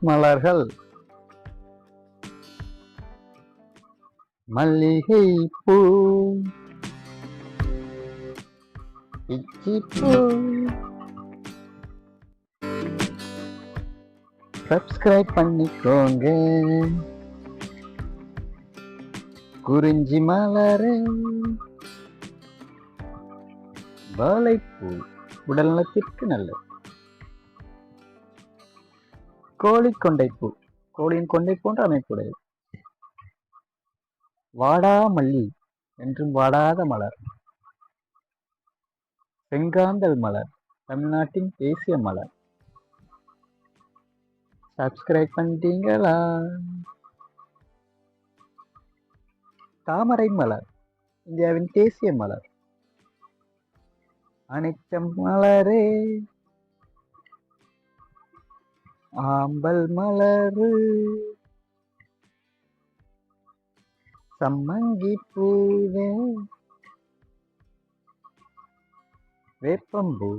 மலர்கள் மல்லிகை பூ, பிச்சி பூ. சப்ஸ்கிரைப் பண்ணிக்கோங்க. குறிஞ்சி மலரே, வாழைப்பூ உடல் நலத்திற்கு நல்லது. கோழி கொண்டைப்பூ, கோழியின் கொண்டை போன்ற அமைப்புடையது. வாடாமல்லி என்றும் வாடாத மலர். செங்காந்தல் மலர் தமிழ்நாட்டின் தேசிய மலர். சப்ஸ்கிரைப் பண்ணிட்டீங்களா? தாமரை மலர் இந்தியாவின் தேசிய மலர். அனைத்தம் மலரே, ஆம்பல் மலரு, சம்மங்கி பூவே, வேப்பம்பூ.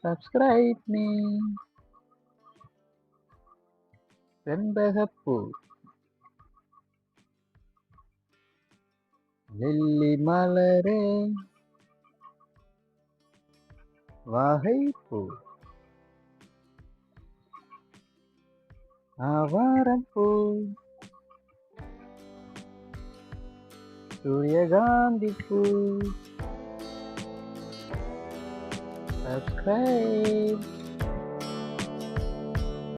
Subscribe me. செண்பகப்பூ, வெள்ளி மலரே, வாகைப்பூ, ஆவாரப்பூ, சூரியகாந்தி பூ. சப்ஸ்கிரைப்.